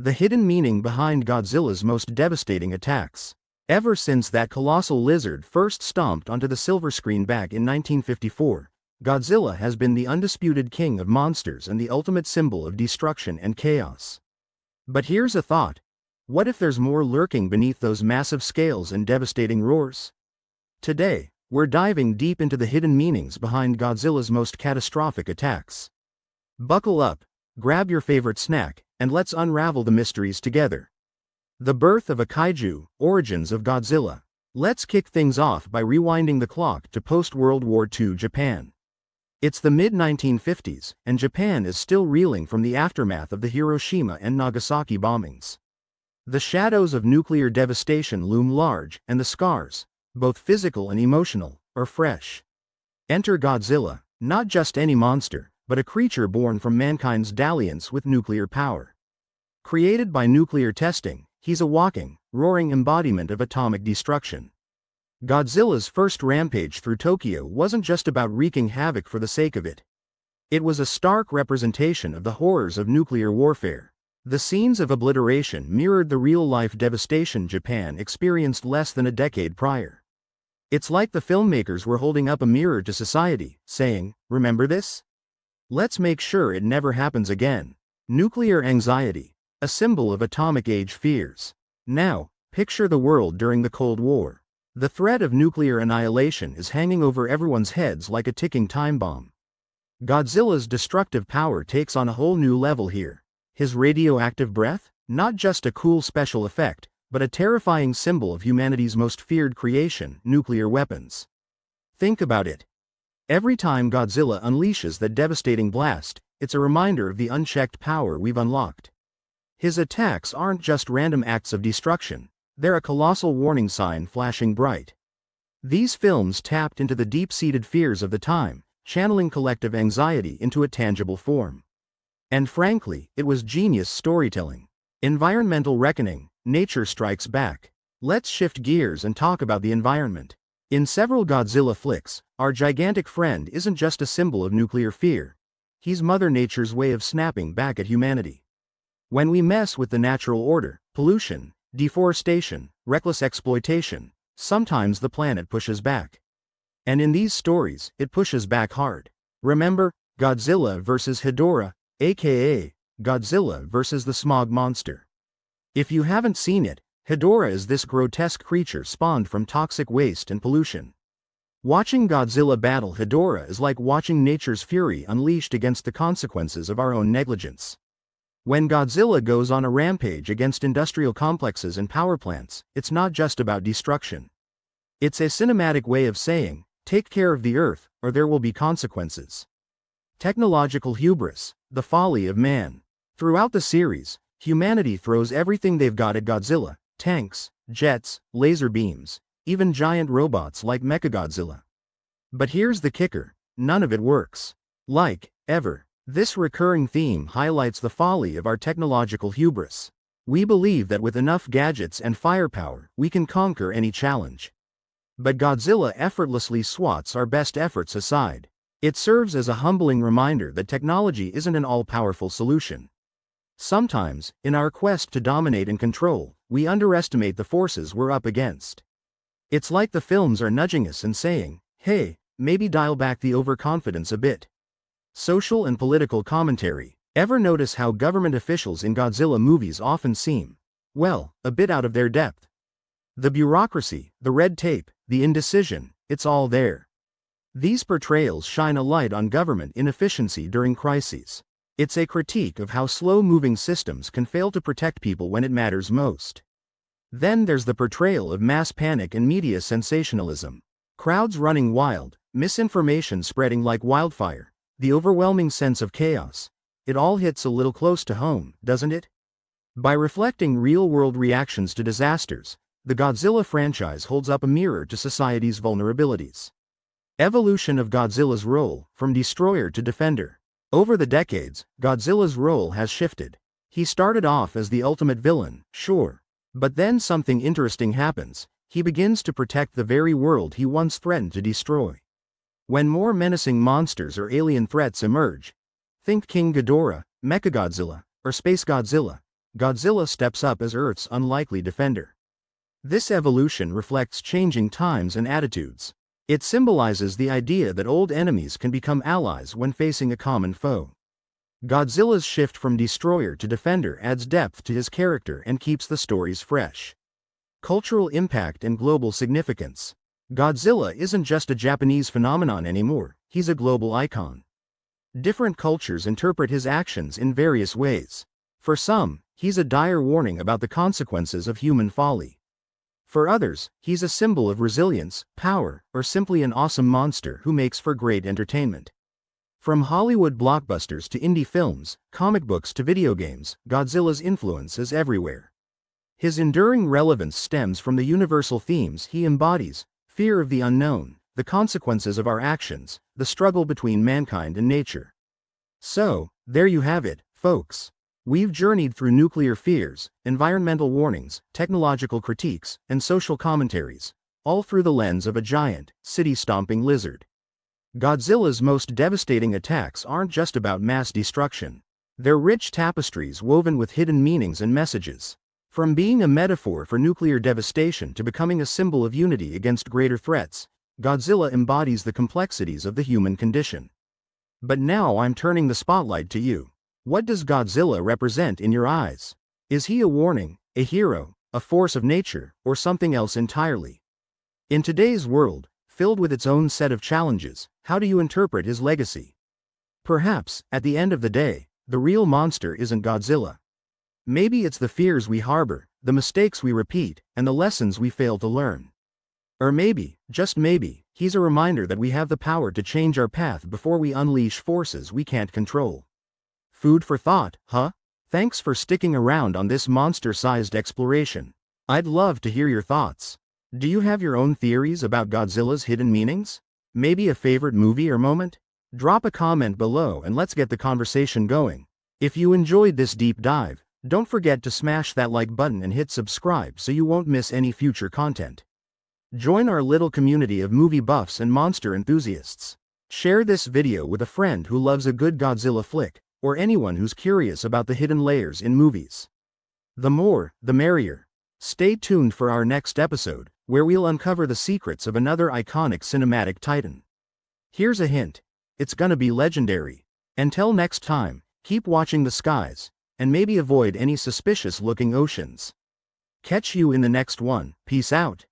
The hidden meaning behind Godzilla's most devastating attacks. Ever since that colossal lizard first stomped onto the silver screen back in 1954, Godzilla has been the undisputed king of monsters and the ultimate symbol of destruction and chaos. But here's a thought. What if there's more lurking beneath those massive scales and devastating roars? Today, we're diving deep into the hidden meanings behind Godzilla's most catastrophic attacks. Buckle up, grab your favorite snack, and let's unravel the mysteries together. The birth of a kaiju, origins of Godzilla. Let's kick things off by rewinding the clock to post-World War II Japan. It's the mid-1950s, and Japan is still reeling from the aftermath of the Hiroshima and Nagasaki bombings. The shadows of nuclear devastation loom large, and the scars, both physical and emotional, are fresh. Enter Godzilla, not just any monster, but a creature born from mankind's dalliance with nuclear power. Created by nuclear testing, he's a walking, roaring embodiment of atomic destruction. Godzilla's first rampage through Tokyo wasn't just about wreaking havoc for the sake of it. It was a stark representation of the horrors of nuclear warfare. The scenes of obliteration mirrored the real-life devastation Japan experienced less than a decade prior. It's like the filmmakers were holding up a mirror to society, saying, "Remember this? Let's make sure it never happens again." Nuclear anxiety, a symbol of atomic-age fears. Now, picture the world during the Cold War. The threat of nuclear annihilation is hanging over everyone's heads like a ticking time bomb. Godzilla's destructive power takes on a whole new level here. His radioactive breath? Not just a cool special effect, but a terrifying symbol of humanity's most feared creation, nuclear weapons. Think about it. Every time Godzilla unleashes that devastating blast, it's a reminder of the unchecked power we've unlocked. His attacks aren't just random acts of destruction. They're a colossal warning sign flashing bright. These films tapped into the deep-seated fears of the time, channeling collective anxiety into a tangible form. And frankly, it was genius storytelling. Environmental reckoning, nature strikes back. Let's shift gears and talk about the environment. In several Godzilla flicks, our gigantic friend isn't just a symbol of nuclear fear. He's Mother Nature's way of snapping back at humanity. When we mess with the natural order, pollution, deforestation, reckless exploitation, sometimes the planet pushes back. And in these stories, it pushes back hard. Remember, Godzilla vs. Hedorah, aka Godzilla vs. the Smog Monster. If you haven't seen it, Hedorah is this grotesque creature spawned from toxic waste and pollution. Watching Godzilla battle Hedorah is like watching nature's fury unleashed against the consequences of our own negligence. When Godzilla goes on a rampage against industrial complexes and power plants, it's not just about destruction. It's a cinematic way of saying, take care of the Earth, or there will be consequences. Technological hubris, the folly of man. Throughout the series, humanity throws everything they've got at Godzilla: tanks, jets, laser beams, even giant robots like Mechagodzilla. But here's the kicker: none of it works. Like, ever. This recurring theme highlights the folly of our technological hubris. We believe that with enough gadgets and firepower, we can conquer any challenge. But Godzilla effortlessly swats our best efforts aside. It serves as a humbling reminder that technology isn't an all-powerful solution. Sometimes, in our quest to dominate and control, we underestimate the forces we're up against. It's like the films are nudging us and saying, hey, maybe dial back the overconfidence a bit. Social and political commentary. Ever notice how government officials in Godzilla movies often seem, well, a bit out of their depth? The bureaucracy, the red tape, the indecision, it's all there. These portrayals shine a light on government inefficiency during crises. It's a critique of how slow-moving systems can fail to protect people when it matters most. Then there's the portrayal of mass panic and media sensationalism. Crowds running wild, misinformation spreading like wildfire, the overwhelming sense of chaos. It all hits a little close to home, doesn't it? By reflecting real-world reactions to disasters, the Godzilla franchise holds up a mirror to society's vulnerabilities. Evolution of Godzilla's role, from destroyer to defender. Over the decades, Godzilla's role has shifted. He started off as the ultimate villain, sure. But then something interesting happens. He begins to protect the very world he once threatened to destroy. When more menacing monsters or alien threats emerge, think King Ghidorah, Mechagodzilla, or Space Godzilla, Godzilla steps up as Earth's unlikely defender. This evolution reflects changing times and attitudes. It symbolizes the idea that old enemies can become allies when facing a common foe. Godzilla's shift from destroyer to defender adds depth to his character and keeps the stories fresh. Cultural impact and global significance. Godzilla isn't just a Japanese phenomenon anymore, he's a global icon. Different cultures interpret his actions in various ways. For some, he's a dire warning about the consequences of human folly. For others, he's a symbol of resilience, power, or simply an awesome monster who makes for great entertainment. From Hollywood blockbusters to indie films, comic books to video games, Godzilla's influence is everywhere. His enduring relevance stems from the universal themes he embodies: fear of the unknown, the consequences of our actions, the struggle between mankind and nature. So, there you have it, folks. We've journeyed through nuclear fears, environmental warnings, technological critiques, and social commentaries, all through the lens of a giant, city-stomping lizard. Godzilla's most devastating attacks aren't just about mass destruction. They're rich tapestries woven with hidden meanings and messages. From being a metaphor for nuclear devastation to becoming a symbol of unity against greater threats, Godzilla embodies the complexities of the human condition. But now I'm turning the spotlight to you. What does Godzilla represent in your eyes? Is he a warning, a hero, a force of nature, or something else entirely? In today's world, filled with its own set of challenges, how do you interpret his legacy? Perhaps, at the end of the day, the real monster isn't Godzilla. Maybe it's the fears we harbor, the mistakes we repeat, and the lessons we fail to learn. Or maybe, just maybe, he's a reminder that we have the power to change our path before we unleash forces we can't control. Food for thought, huh? Thanks for sticking around on this monster-sized exploration. I'd love to hear your thoughts. Do you have your own theories about Godzilla's hidden meanings? Maybe a favorite movie or moment? Drop a comment below and let's get the conversation going. If you enjoyed this deep dive, don't forget to smash that like button and hit subscribe so you won't miss any future content. Join our little community of movie buffs and monster enthusiasts. Share this video with a friend who loves a good Godzilla flick, or anyone who's curious about the hidden layers in movies. The more, the merrier. Stay tuned for our next episode, where we'll uncover the secrets of another iconic cinematic titan. Here's a hint. It's gonna be legendary. Until next time, keep watching the skies, and maybe avoid any suspicious-looking oceans. Catch you in the next one. Peace out.